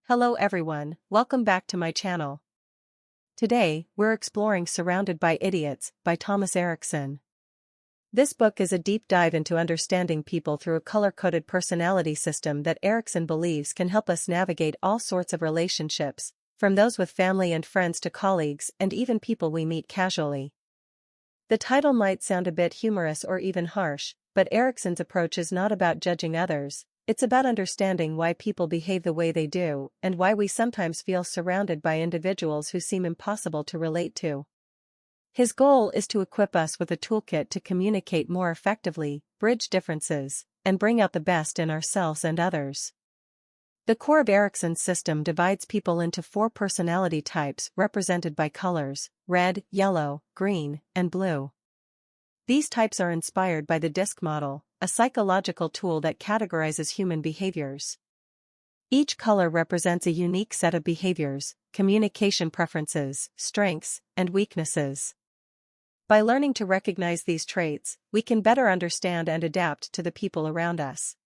Hello everyone, welcome back to my channel. Today, we're exploring Surrounded by Idiots by Thomas Erikson. This book is a deep dive into understanding people through a color-coded personality system that Erikson believes can help us navigate all sorts of relationships, from those with family and friends to colleagues and even people we meet casually. The title might sound a bit humorous or even harsh, but Erikson's approach is not about judging others. It's about understanding why people behave the way they do and why we sometimes feel surrounded by individuals who seem impossible to relate to. His goal is to equip us with a toolkit to communicate more effectively, bridge differences, and bring out the best in ourselves and others. The core of Erikson's system divides people into 4 personality types represented by colors: red, yellow, green, and blue. These types are inspired by the DISC model, a psychological tool that categorizes human behaviors. Each color represents a unique set of behaviors, communication preferences, strengths, and weaknesses. By learning to recognize these traits, we can better understand and adapt to the people around us.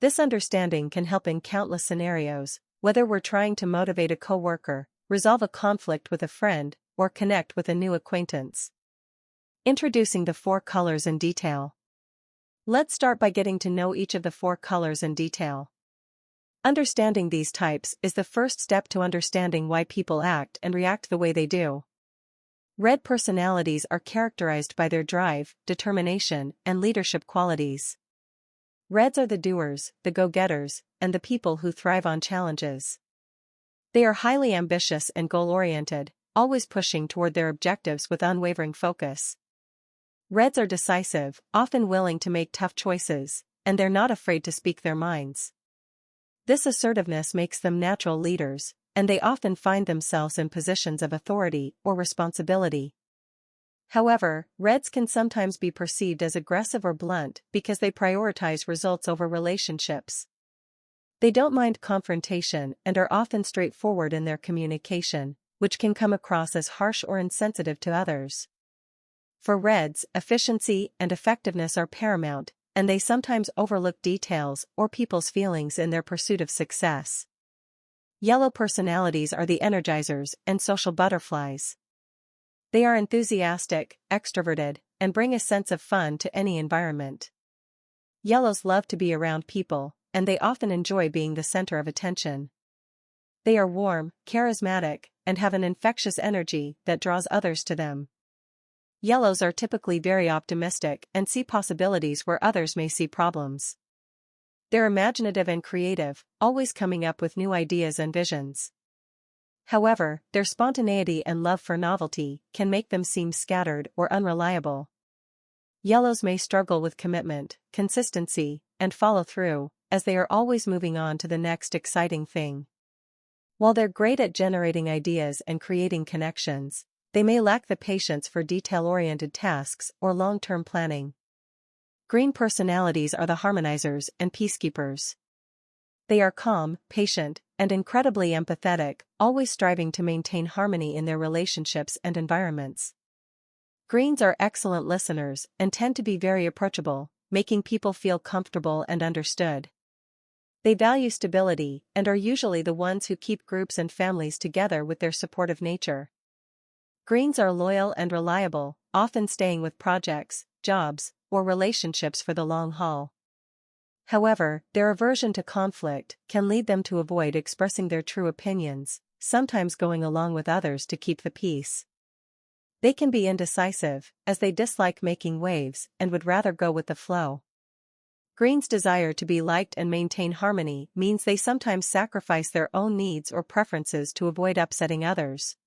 This understanding can help in countless scenarios, whether we're trying to motivate a coworker, resolve a conflict with a friend, or connect with a new acquaintance. Introducing the 4 colors in detail. Let's start by getting to know each of the 4 colors in detail. Understanding these types is the first step to understanding why people act and react the way they do. Red personalities are characterized by their drive, determination, and leadership qualities. Reds are the doers, the go-getters, and the people who thrive on challenges. They are highly ambitious and goal-oriented, always pushing toward their objectives with unwavering focus. Reds are decisive, often willing to make tough choices, and they're not afraid to speak their minds. This assertiveness makes them natural leaders, and they often find themselves in positions of authority or responsibility. However, Reds can sometimes be perceived as aggressive or blunt because they prioritize results over relationships. They don't mind confrontation and are often straightforward in their communication, which can come across as harsh or insensitive to others. For Reds, efficiency and effectiveness are paramount, and they sometimes overlook details or people's feelings in their pursuit of success. Yellow personalities are the energizers and social butterflies. They are enthusiastic, extroverted, and bring a sense of fun to any environment. Yellows love to be around people, and they often enjoy being the center of attention. They are warm, charismatic, and have an infectious energy that draws others to them. Yellows are typically very optimistic and see possibilities where others may see problems. They're imaginative and creative, always coming up with new ideas and visions. However, their spontaneity and love for novelty can make them seem scattered or unreliable. Yellows may struggle with commitment, consistency, and follow-through, as they are always moving on to the next exciting thing. While they're great at generating ideas and creating connections, they may lack the patience for detail-oriented tasks or long-term planning. Green personalities are the harmonizers and peacekeepers. They are calm, patient, and incredibly empathetic, always striving to maintain harmony in their relationships and environments. Greens are excellent listeners and tend to be very approachable, making people feel comfortable and understood. They value stability and are usually the ones who keep groups and families together with their supportive nature. Greens are loyal and reliable, often staying with projects, jobs, or relationships for the long haul. However, their aversion to conflict can lead them to avoid expressing their true opinions, sometimes going along with others to keep the peace. They can be indecisive, as they dislike making waves and would rather go with the flow. Greens' desire to be liked and maintain harmony means they sometimes sacrifice their own needs or preferences to avoid upsetting others.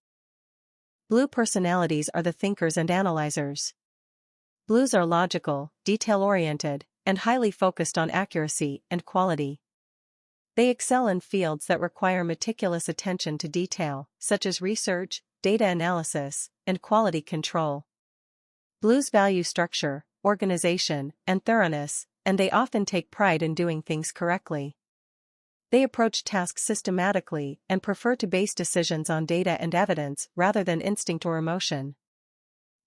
Blue personalities are the thinkers and analyzers. Blues are logical, detail-oriented, and highly focused on accuracy and quality. They excel in fields that require meticulous attention to detail, such as research, data analysis, and quality control. Blues value structure, organization, and thoroughness, and they often take pride in doing things correctly. They approach tasks systematically and prefer to base decisions on data and evidence rather than instinct or emotion.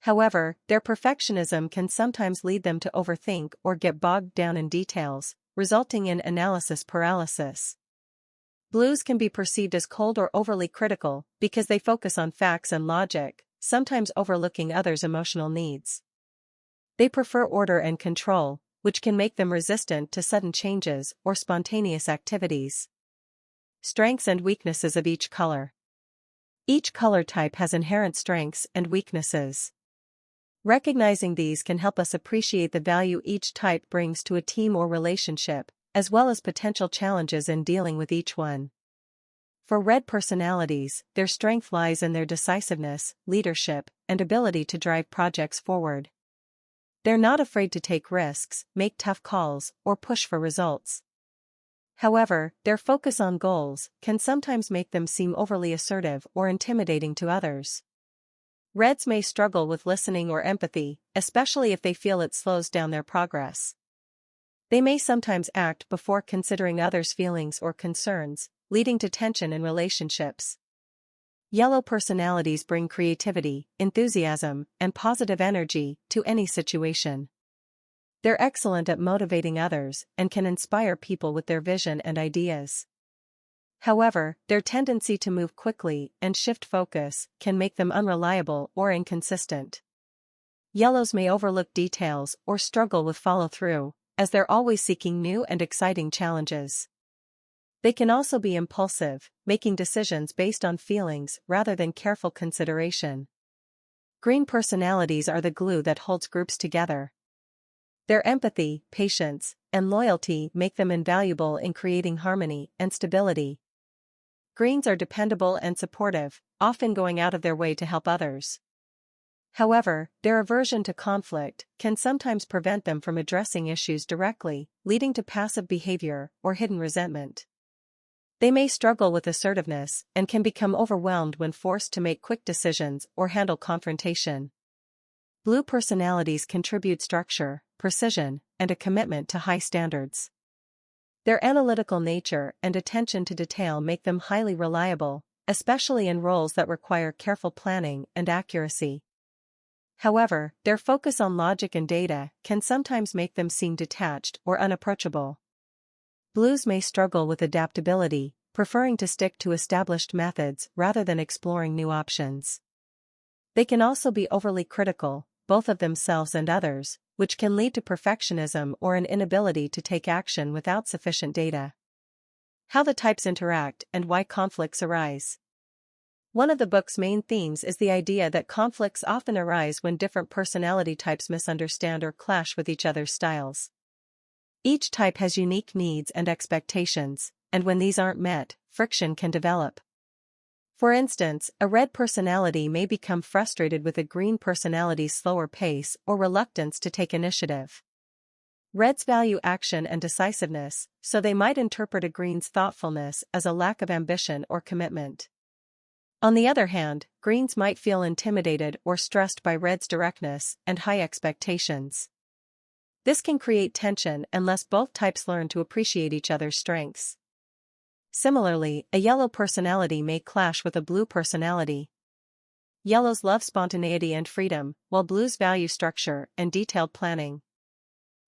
However, their perfectionism can sometimes lead them to overthink or get bogged down in details, resulting in analysis paralysis. Blues can be perceived as cold or overly critical because they focus on facts and logic, sometimes overlooking others' emotional needs. They prefer order and control, which can make them resistant to sudden changes or spontaneous activities. Strengths and weaknesses of each color. Each color type has inherent strengths and weaknesses. Recognizing these can help us appreciate the value each type brings to a team or relationship, as well as potential challenges in dealing with each one. For red personalities, their strength lies in their decisiveness, leadership, and ability to drive projects forward. They're not afraid to take risks, make tough calls, or push for results. However, their focus on goals can sometimes make them seem overly assertive or intimidating to others. Reds may struggle with listening or empathy, especially if they feel it slows down their progress. They may sometimes act before considering others' feelings or concerns, leading to tension in relationships. Yellow personalities bring creativity, enthusiasm, and positive energy to any situation. They're excellent at motivating others and can inspire people with their vision and ideas. However, their tendency to move quickly and shift focus can make them unreliable or inconsistent. Yellows may overlook details or struggle with follow-through, as they're always seeking new and exciting challenges. They can also be impulsive, making decisions based on feelings rather than careful consideration. Green personalities are the glue that holds groups together. Their empathy, patience, and loyalty make them invaluable in creating harmony and stability. Greens are dependable and supportive, often going out of their way to help others. However, their aversion to conflict can sometimes prevent them from addressing issues directly, leading to passive behavior or hidden resentment. They may struggle with assertiveness and can become overwhelmed when forced to make quick decisions or handle confrontation. Blue personalities contribute structure, precision, and a commitment to high standards. Their analytical nature and attention to detail make them highly reliable, especially in roles that require careful planning and accuracy. However, their focus on logic and data can sometimes make them seem detached or unapproachable. Blues may struggle with adaptability, preferring to stick to established methods rather than exploring new options. They can also be overly critical, both of themselves and others, which can lead to perfectionism or an inability to take action without sufficient data. How the types interact and why conflicts arise. One of the book's main themes is the idea that conflicts often arise when different personality types misunderstand or clash with each other's styles. Each type has unique needs and expectations, and when these aren't met, friction can develop. For instance, a red personality may become frustrated with a green personality's slower pace or reluctance to take initiative. Reds value action and decisiveness, so they might interpret a green's thoughtfulness as a lack of ambition or commitment. On the other hand, greens might feel intimidated or stressed by reds' directness and high expectations. This can create tension unless both types learn to appreciate each other's strengths. Similarly, a yellow personality may clash with a blue personality. Yellows love spontaneity and freedom, while blues value structure and detailed planning.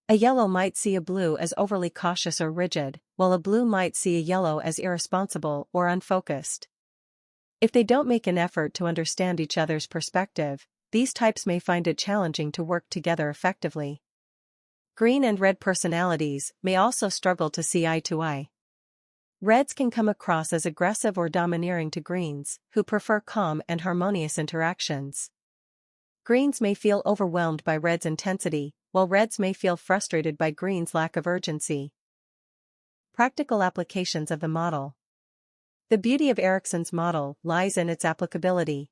A yellow might see a blue as overly cautious or rigid, while a blue might see a yellow as irresponsible or unfocused. If they don't make an effort to understand each other's perspective, these types may find it challenging to work together effectively. Green and red personalities may also struggle to see eye to eye. Reds can come across as aggressive or domineering to greens, who prefer calm and harmonious interactions. Greens may feel overwhelmed by reds' intensity, while reds may feel frustrated by greens' lack of urgency. Practical applications of the model. The beauty of Erikson's model lies in its applicability.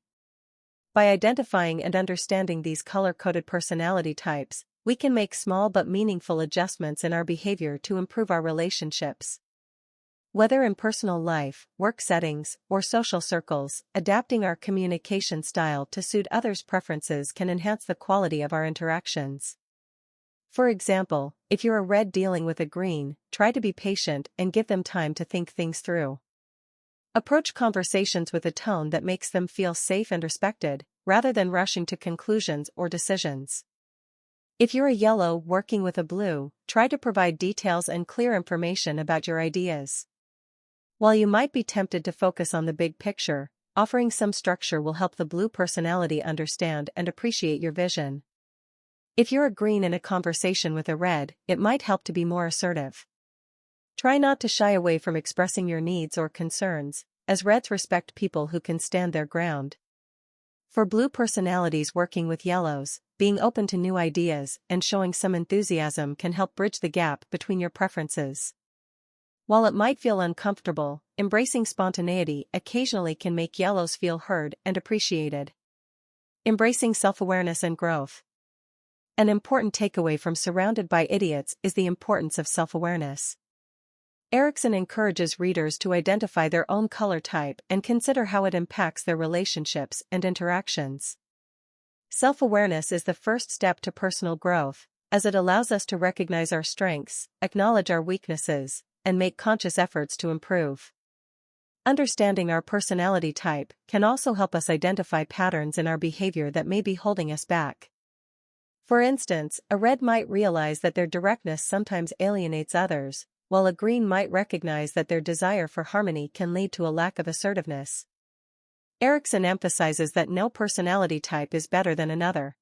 By identifying and understanding these color-coded personality types, we can make small but meaningful adjustments in our behavior to improve our relationships. Whether in personal life, work settings, or social circles, adapting our communication style to suit others' preferences can enhance the quality of our interactions. For example, if you're a red dealing with a green, try to be patient and give them time to think things through. Approach conversations with a tone that makes them feel safe and respected, rather than rushing to conclusions or decisions. If you're a yellow working with a blue, try to provide details and clear information about your ideas. While you might be tempted to focus on the big picture, offering some structure will help the blue personality understand and appreciate your vision. If you're a green in a conversation with a red, it might help to be more assertive. Try not to shy away from expressing your needs or concerns, as reds respect people who can stand their ground. For blue personalities working with yellows, being open to new ideas and showing some enthusiasm can help bridge the gap between your preferences. While it might feel uncomfortable, embracing spontaneity occasionally can make yellows feel heard and appreciated. Embracing self-awareness and growth. An important takeaway from Surrounded by Idiots is the importance of self-awareness. Erikson encourages readers to identify their own color type and consider how it impacts their relationships and interactions. Self-awareness is the first step to personal growth, as it allows us to recognize our strengths, acknowledge our weaknesses, and make conscious efforts to improve. Understanding our personality type can also help us identify patterns in our behavior that may be holding us back. For instance, a red might realize that their directness sometimes alienates others, while a green might recognize that their desire for harmony can lead to a lack of assertiveness. Erikson emphasizes that no personality type is better than another.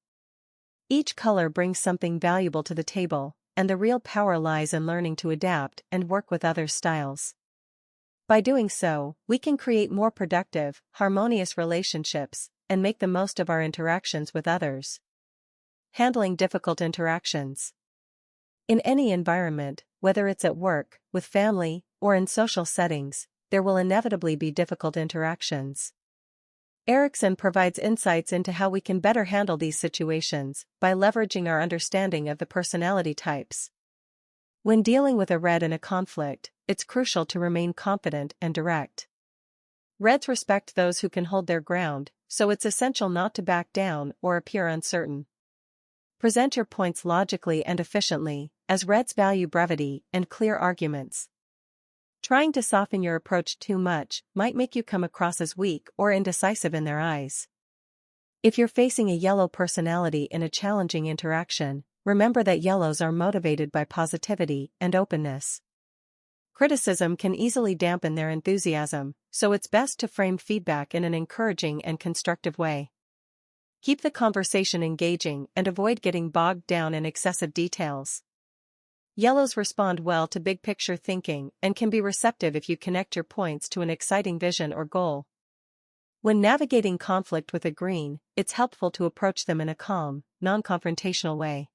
Each color brings something valuable to the table, and the real power lies in learning to adapt and work with others' styles. By doing so, we can create more productive, harmonious relationships, and make the most of our interactions with others. Handling difficult interactions. In any environment, whether it's at work, with family, or in social settings, there will inevitably be difficult interactions. Erikson provides insights into how we can better handle these situations by leveraging our understanding of the personality types. When dealing with a red in a conflict, it's crucial to remain confident and direct. Reds respect those who can hold their ground, so it's essential not to back down or appear uncertain. Present your points logically and efficiently, as reds value brevity and clear arguments. Trying to soften your approach too much might make you come across as weak or indecisive in their eyes. If you're facing a yellow personality in a challenging interaction, remember that yellows are motivated by positivity and openness. Criticism can easily dampen their enthusiasm, so it's best to frame feedback in an encouraging and constructive way. Keep the conversation engaging and avoid getting bogged down in excessive details. Yellows respond well to big-picture thinking and can be receptive if you connect your points to an exciting vision or goal. When navigating conflict with a green, it's helpful to approach them in a calm, non-confrontational way.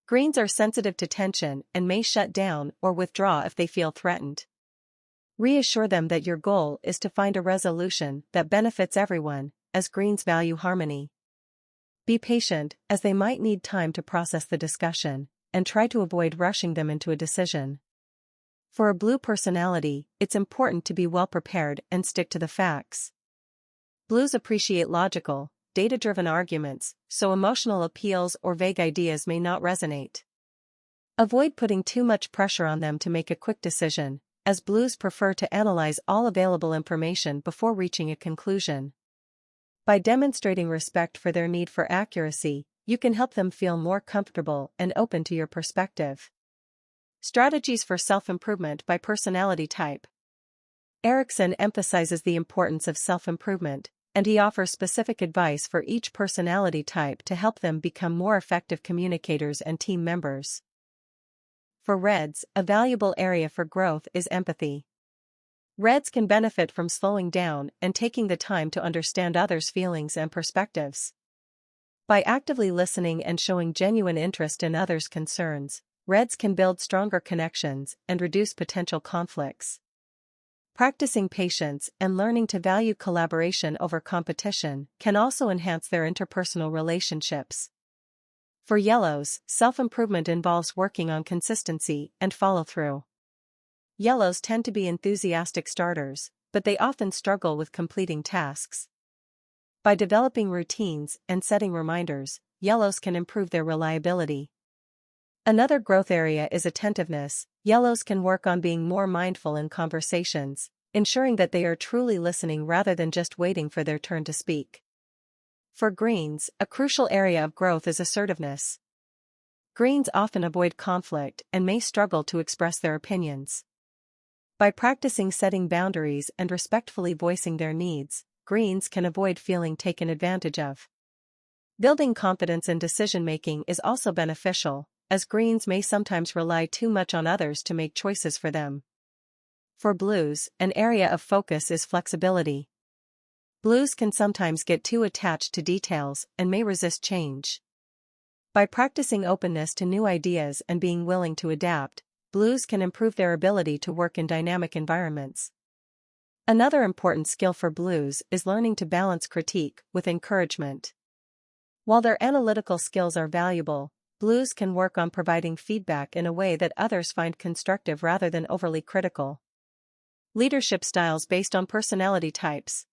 Greens are sensitive to tension and may shut down or withdraw if they feel threatened. Reassure them that your goal is to find a resolution that benefits everyone, as greens value harmony. Be patient, as they might need time to process the discussion, and try to avoid rushing them into a decision. For a blue personality, it's important to be well prepared and stick to the facts. Blues appreciate logical, data-driven arguments, so emotional appeals or vague ideas may not resonate. Avoid putting too much pressure on them to make a quick decision, as blues prefer to analyze all available information before reaching a conclusion. By demonstrating respect for their need for accuracy, you can help them feel more comfortable and open to your perspective. Strategies for self-improvement by personality type. Erikson emphasizes the importance of self-improvement, and he offers specific advice for each personality type to help them become more effective communicators and team members. For reds, a valuable area for growth is empathy. Reds can benefit from slowing down and taking the time to understand others' feelings and perspectives. By actively listening and showing genuine interest in others' concerns, reds can build stronger connections and reduce potential conflicts. Practicing patience and learning to value collaboration over competition can also enhance their interpersonal relationships. For yellows, self-improvement involves working on consistency and follow-through. Yellows tend to be enthusiastic starters, but they often struggle with completing tasks. By developing routines and setting reminders, yellows can improve their reliability. Another growth area is attentiveness. Yellows can work on being more mindful in conversations, ensuring that they are truly listening rather than just waiting for their turn to speak. For greens, a crucial area of growth is assertiveness. Greens often avoid conflict and may struggle to express their opinions. By practicing setting boundaries and respectfully voicing their needs, greens can avoid feeling taken advantage of. Building confidence in decision-making is also beneficial, as greens may sometimes rely too much on others to make choices for them. For blues, an area of focus is flexibility. Blues can sometimes get too attached to details and may resist change. By practicing openness to new ideas and being willing to adapt, blues can improve their ability to work in dynamic environments. Another important skill for blues is learning to balance critique with encouragement. While their analytical skills are valuable, blues can work on providing feedback in a way that others find constructive rather than overly critical. Leadership styles based on personality types.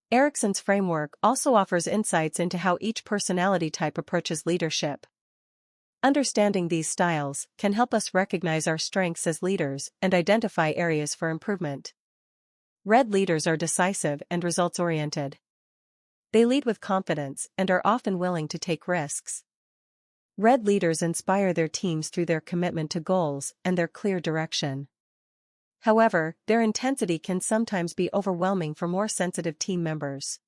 Erikson's framework also offers insights into how each personality type approaches leadership. Understanding these styles can help us recognize our strengths as leaders and identify areas for improvement. Red leaders are decisive and results-oriented. They lead with confidence and are often willing to take risks. Red leaders inspire their teams through their commitment to goals and their clear direction. However, their intensity can sometimes be overwhelming for more sensitive team members.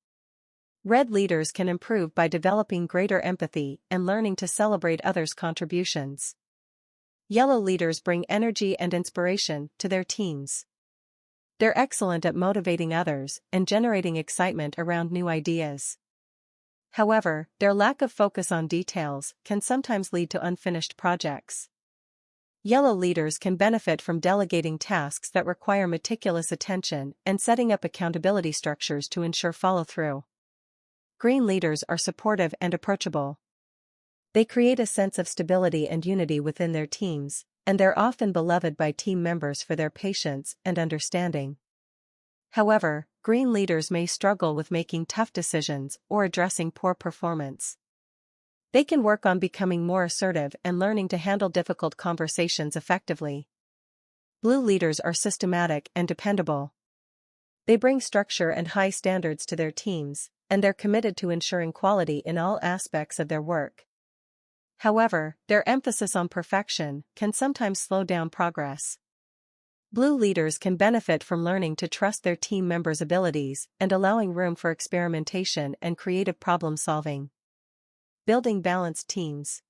Red leaders can improve by developing greater empathy and learning to celebrate others' contributions. Yellow leaders bring energy and inspiration to their teams. They're excellent at motivating others and generating excitement around new ideas. However, their lack of focus on details can sometimes lead to unfinished projects. Yellow leaders can benefit from delegating tasks that require meticulous attention and setting up accountability structures to ensure follow-through. Green leaders are supportive and approachable. They create a sense of stability and unity within their teams, and they're often beloved by team members for their patience and understanding. However, green leaders may struggle with making tough decisions or addressing poor performance. They can work on becoming more assertive and learning to handle difficult conversations effectively. Blue leaders are systematic and dependable. They bring structure and high standards to their teams, and they're committed to ensuring quality in all aspects of their work. However, their emphasis on perfection can sometimes slow down progress. Blue leaders can benefit from learning to trust their team members' abilities and allowing room for experimentation and creative problem-solving. Building balanced teams.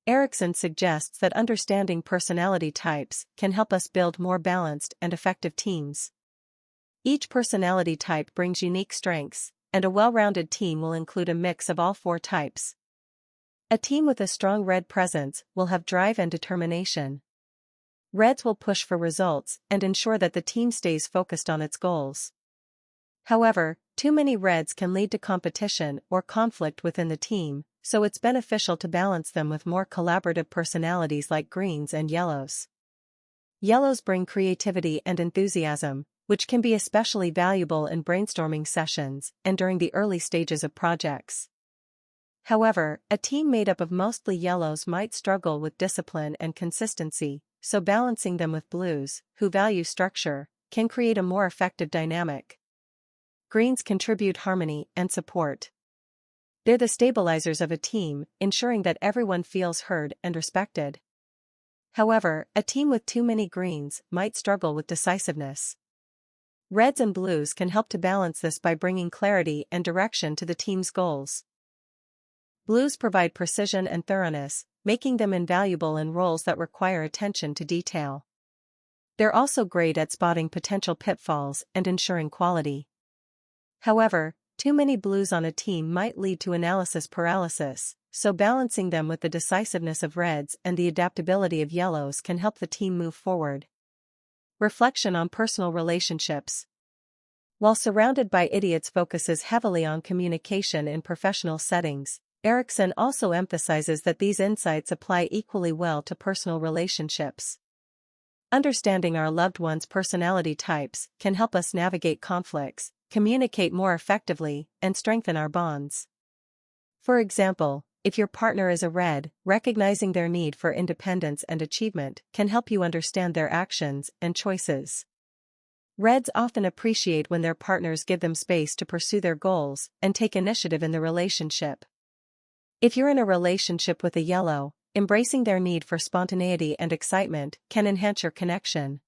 Erikson suggests that understanding personality types can help us build more balanced and effective teams. Each personality type brings unique strengths, and a well-rounded team will include a mix of all four types. A team with a strong red presence will have drive and determination. Reds will push for results and ensure that the team stays focused on its goals. However, too many reds can lead to competition or conflict within the team, so it's beneficial to balance them with more collaborative personalities like greens and yellows. Yellows bring creativity and enthusiasm, which can be especially valuable in brainstorming sessions and during the early stages of projects. However, a team made up of mostly yellows might struggle with discipline and consistency, so balancing them with blues, who value structure, can create a more effective dynamic. Greens contribute harmony and support. They're the stabilizers of a team, ensuring that everyone feels heard and respected. However, a team with too many greens might struggle with decisiveness. Reds and blues can help to balance this by bringing clarity and direction to the team's goals. Blues provide precision and thoroughness, making them invaluable in roles that require attention to detail. They're also great at spotting potential pitfalls and ensuring quality. However, too many blues on a team might lead to analysis paralysis, so balancing them with the decisiveness of reds and the adaptability of yellows can help the team move forward. Reflection on personal relationships. While Surrounded by Idiots focuses heavily on communication in professional settings, Erikson also emphasizes that these insights apply equally well to personal relationships. Understanding our loved ones' personality types can help us navigate conflicts, communicate more effectively, and strengthen our bonds. For example, if your partner is a red, recognizing their need for independence and achievement can help you understand their actions and choices. Reds often appreciate when their partners give them space to pursue their goals and take initiative in the relationship. If you're in a relationship with a yellow, embracing their need for spontaneity and excitement can enhance your connection.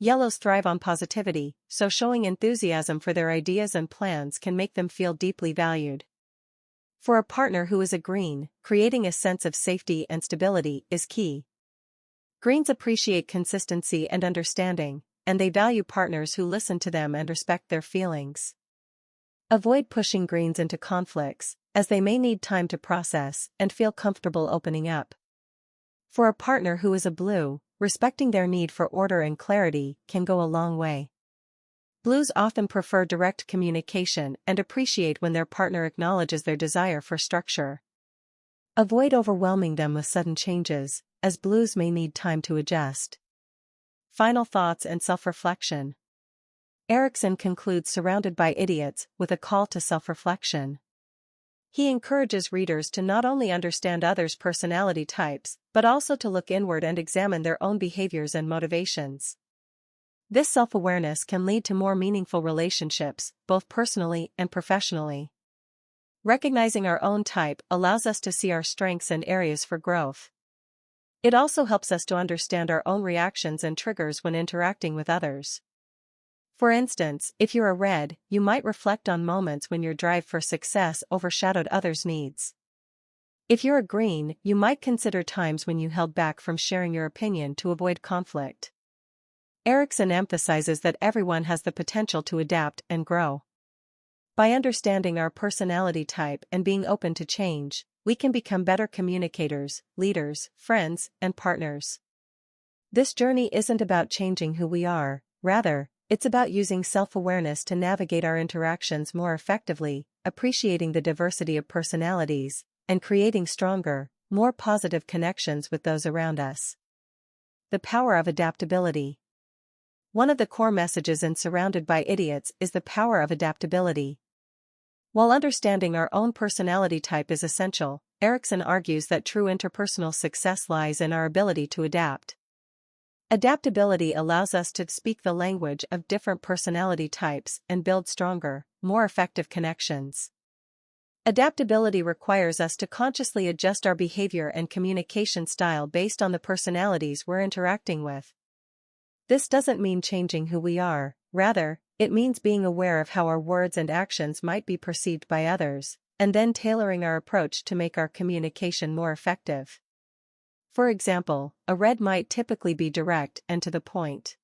Yellows thrive on positivity, so showing enthusiasm for their ideas and plans can make them feel deeply valued. For a partner who is a green, creating a sense of safety and stability is key. Greens appreciate consistency and understanding, and they value partners who listen to them and respect their feelings. Avoid pushing greens into conflicts, as they may need time to process and feel comfortable opening up. For a partner who is a blue, respecting their need for order and clarity can go a long way. Blues often prefer direct communication and appreciate when their partner acknowledges their desire for structure. Avoid overwhelming them with sudden changes, as blues may need time to adjust. Final thoughts and self-reflection. Erikson concludes Surrounded by Idiots with a call to self-reflection. He encourages readers to not only understand others' personality types, but also to look inward and examine their own behaviors and motivations. This self-awareness can lead to more meaningful relationships, both personally and professionally. Recognizing our own type allows us to see our strengths and areas for growth. It also helps us to understand our own reactions and triggers when interacting with others. For instance, if you're a red, you might reflect on moments when your drive for success overshadowed others' needs. If you're a green, you might consider times when you held back from sharing your opinion to avoid conflict. Erikson emphasizes that everyone has the potential to adapt and grow. By understanding our personality type and being open to change, we can become better communicators, leaders, friends, and partners. This journey isn't about changing who we are, rather, it's about using self-awareness to navigate our interactions more effectively, appreciating the diversity of personalities, and creating stronger, more positive connections with those around us. The power of adaptability. One of the core messages in Surrounded by Idiots is the power of adaptability. While understanding our own personality type is essential, Erikson argues that true interpersonal success lies in our ability to adapt. Adaptability allows us to speak the language of different personality types and build stronger, more effective connections. Adaptability requires us to consciously adjust our behavior and communication style based on the personalities we're interacting with. This doesn't mean changing who we are, rather, it means being aware of how our words and actions might be perceived by others, and then tailoring our approach to make our communication more effective. For example, a red might typically be direct and to the point.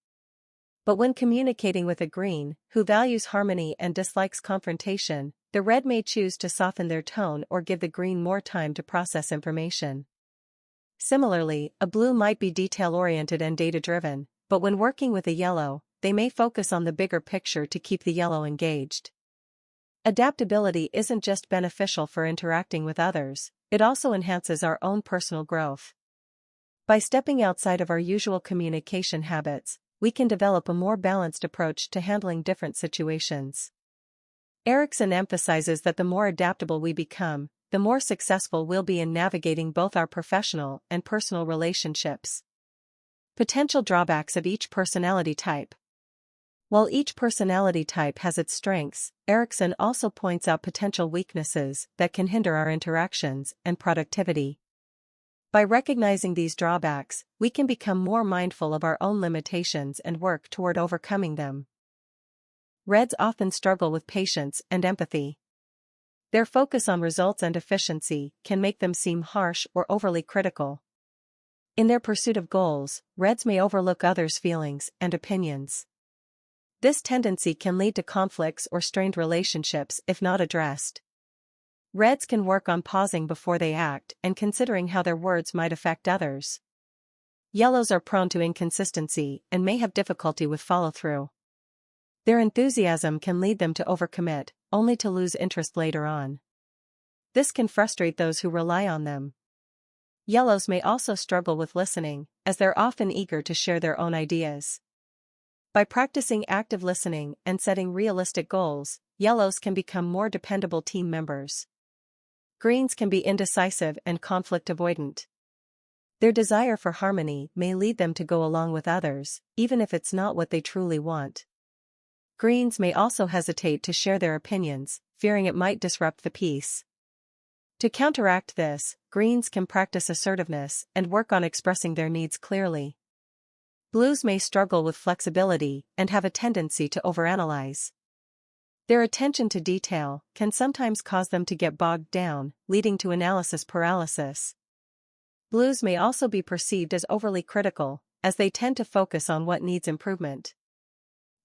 But when communicating with a green, who values harmony and dislikes confrontation, the red may choose to soften their tone or give the green more time to process information. Similarly, a blue might be detail-oriented and data-driven, but when working with a yellow, they may focus on the bigger picture to keep the yellow engaged. Adaptability isn't just beneficial for interacting with others, it also enhances our own personal growth. By stepping outside of our usual communication habits, we can develop a more balanced approach to handling different situations. Erikson emphasizes that the more adaptable we become, the more successful we'll be in navigating both our professional and personal relationships. Potential drawbacks of each personality type. While each personality type has its strengths, Erikson also points out potential weaknesses that can hinder our interactions and productivity. By recognizing these drawbacks, we can become more mindful of our own limitations and work toward overcoming them. Reds often struggle with patience and empathy. Their focus on results and efficiency can make them seem harsh or overly critical. In their pursuit of goals, Reds may overlook others' feelings and opinions. This tendency can lead to conflicts or strained relationships if not addressed. Reds can work on pausing before they act and considering how their words might affect others. Yellows are prone to inconsistency and may have difficulty with follow-through. Their enthusiasm can lead them to overcommit, only to lose interest later on. This can frustrate those who rely on them. Yellows may also struggle with listening, as they're often eager to share their own ideas. By practicing active listening and setting realistic goals, yellows can become more dependable team members. Greens can be indecisive and conflict avoidant. Their desire for harmony may lead them to go along with others, even if it's not what they truly want. Greens may also hesitate to share their opinions, fearing it might disrupt the peace. To counteract this, Greens can practice assertiveness and work on expressing their needs clearly. Blues may struggle with flexibility and have a tendency to overanalyze. Their attention to detail can sometimes cause them to get bogged down, leading to analysis paralysis. Blues may also be perceived as overly critical, as they tend to focus on what needs improvement.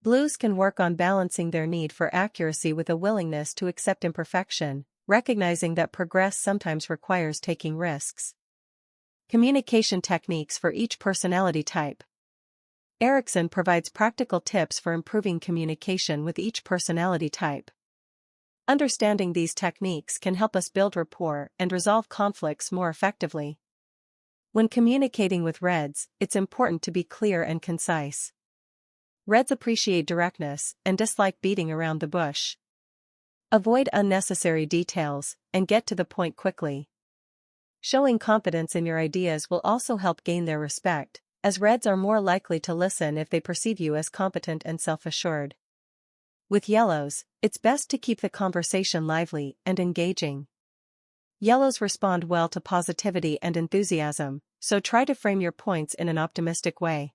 Blues can work on balancing their need for accuracy with a willingness to accept imperfection, recognizing that progress sometimes requires taking risks. Communication techniques for each personality type. Erikson provides practical tips for improving communication with each personality type. Understanding these techniques can help us build rapport and resolve conflicts more effectively. When communicating with Reds, it's important to be clear and concise. Reds appreciate directness and dislike beating around the bush. Avoid unnecessary details and get to the point quickly. Showing confidence in your ideas will also help gain their respect, as Reds are more likely to listen if they perceive you as competent and self-assured. With Yellows, it's best to keep the conversation lively and engaging. Yellows respond well to positivity and enthusiasm, so try to frame your points in an optimistic way.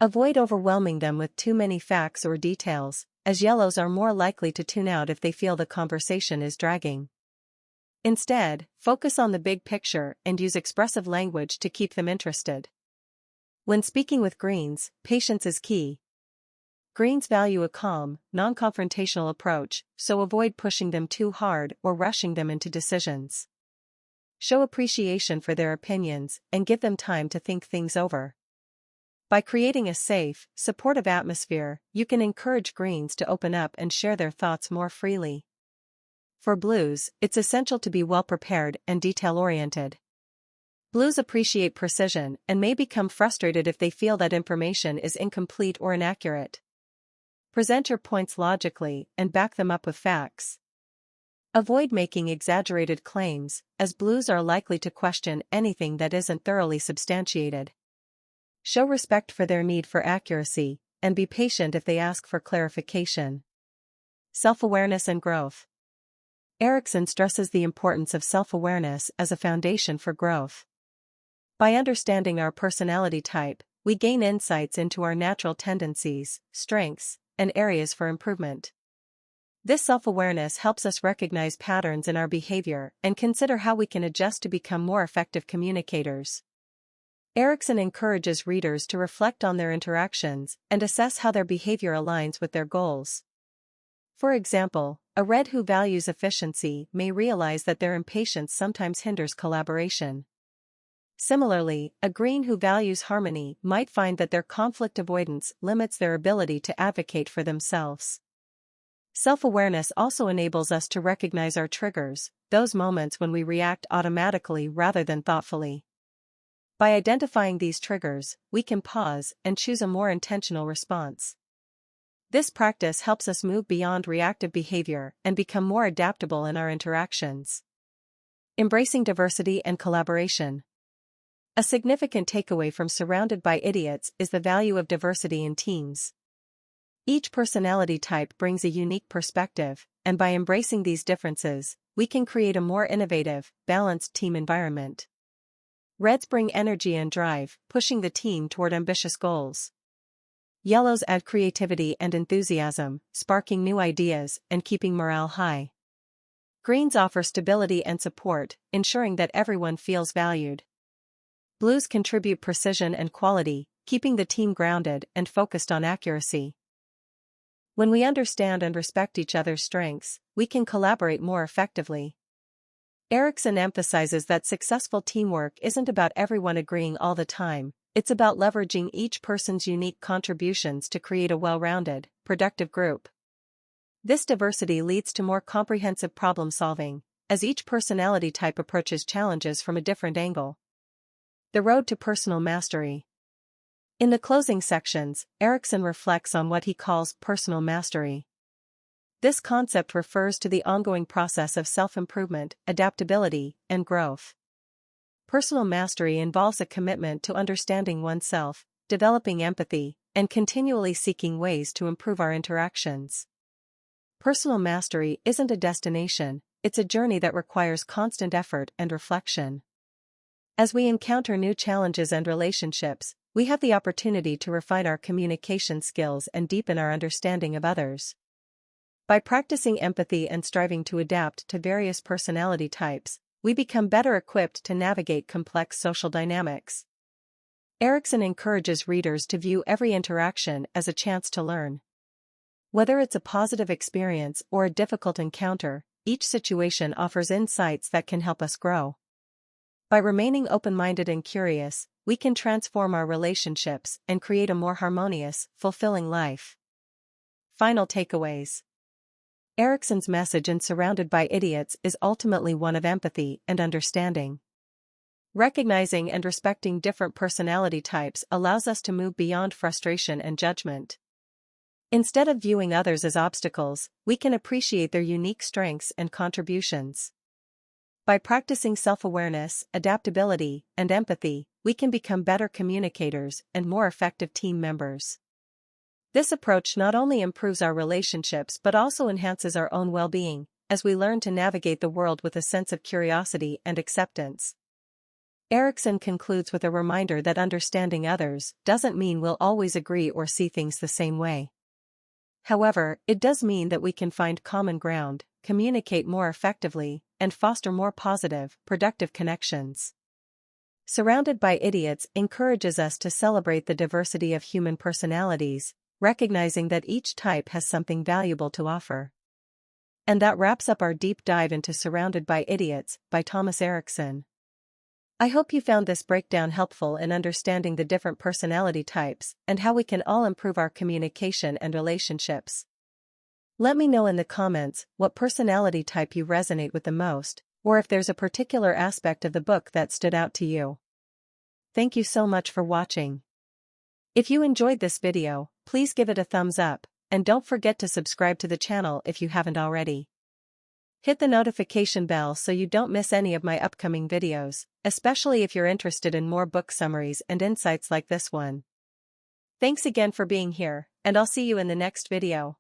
Avoid overwhelming them with too many facts or details, as Yellows are more likely to tune out if they feel the conversation is dragging. Instead, focus on the big picture and use expressive language to keep them interested. When speaking with Greens, patience is key. Greens value a calm, non-confrontational approach, so avoid pushing them too hard or rushing them into decisions. Show appreciation for their opinions and give them time to think things over. By creating a safe, supportive atmosphere, you can encourage Greens to open up and share their thoughts more freely. For Blues, it's essential to be well-prepared and detail-oriented. Blues appreciate precision and may become frustrated if they feel that information is incomplete or inaccurate. Present your points logically and back them up with facts. Avoid making exaggerated claims, as Blues are likely to question anything that isn't thoroughly substantiated. Show respect for their need for accuracy, and be patient if they ask for clarification. Self-awareness and growth. Erikson stresses the importance of self-awareness as a foundation for growth. By understanding our personality type, we gain insights into our natural tendencies, strengths, and areas for improvement. This self-awareness helps us recognize patterns in our behavior and consider how we can adjust to become more effective communicators. Erikson encourages readers to reflect on their interactions and assess how their behavior aligns with their goals. For example, a Red who values efficiency may realize that their impatience sometimes hinders collaboration. Similarly, a Green who values harmony might find that their conflict avoidance limits their ability to advocate for themselves. Self-awareness also enables us to recognize our triggers, those moments when we react automatically rather than thoughtfully. By identifying these triggers, we can pause and choose a more intentional response. This practice helps us move beyond reactive behavior and become more adaptable in our interactions. Embracing diversity and collaboration. A significant takeaway from Surrounded by Idiots is the value of diversity in teams. Each personality type brings a unique perspective, and by embracing these differences, we can create a more innovative, balanced team environment. Reds bring energy and drive, pushing the team toward ambitious goals. Yellows add creativity and enthusiasm, sparking new ideas and keeping morale high. Greens offer stability and support, ensuring that everyone feels valued. Blues contribute precision and quality, keeping the team grounded and focused on accuracy. When we understand and respect each other's strengths, we can collaborate more effectively. Erikson emphasizes that successful teamwork isn't about everyone agreeing all the time, it's about leveraging each person's unique contributions to create a well-rounded, productive group. This diversity leads to more comprehensive problem-solving, as each personality type approaches challenges from a different angle. The road to personal mastery. In the closing sections, Erikson reflects on what he calls personal mastery. This concept refers to the ongoing process of self-improvement, adaptability, and growth. Personal mastery involves a commitment to understanding oneself, developing empathy, and continually seeking ways to improve our interactions. Personal mastery isn't a destination, it's a journey that requires constant effort and reflection. As we encounter new challenges and relationships, we have the opportunity to refine our communication skills and deepen our understanding of others. By practicing empathy and striving to adapt to various personality types, we become better equipped to navigate complex social dynamics. Erikson encourages readers to view every interaction as a chance to learn. Whether it's a positive experience or a difficult encounter, each situation offers insights that can help us grow. By remaining open-minded and curious, we can transform our relationships and create a more harmonious, fulfilling life. Final takeaways. Erikson's message in Surrounded by Idiots is ultimately one of empathy and understanding. Recognizing and respecting different personality types allows us to move beyond frustration and judgment. Instead of viewing others as obstacles, we can appreciate their unique strengths and contributions. By practicing self-awareness, adaptability, and empathy, we can become better communicators and more effective team members. This approach not only improves our relationships but also enhances our own well-being, as we learn to navigate the world with a sense of curiosity and acceptance. Erikson concludes with a reminder that understanding others doesn't mean we'll always agree or see things the same way. However, it does mean that we can find common ground, communicate more effectively, and foster more positive, productive connections. Surrounded by Idiots encourages us to celebrate the diversity of human personalities, recognizing that each type has something valuable to offer. And that wraps up our deep dive into Surrounded by Idiots by Thomas Erikson. I hope you found this breakdown helpful in understanding the different personality types and how we can all improve our communication and relationships. Let me know in the comments what personality type you resonate with the most, or if there's a particular aspect of the book that stood out to you. Thank you so much for watching. If you enjoyed this video, please give it a thumbs up, and don't forget to subscribe to the channel if you haven't already. Hit the notification bell so you don't miss any of my upcoming videos, especially if you're interested in more book summaries and insights like this one. Thanks again for being here, and I'll see you in the next video.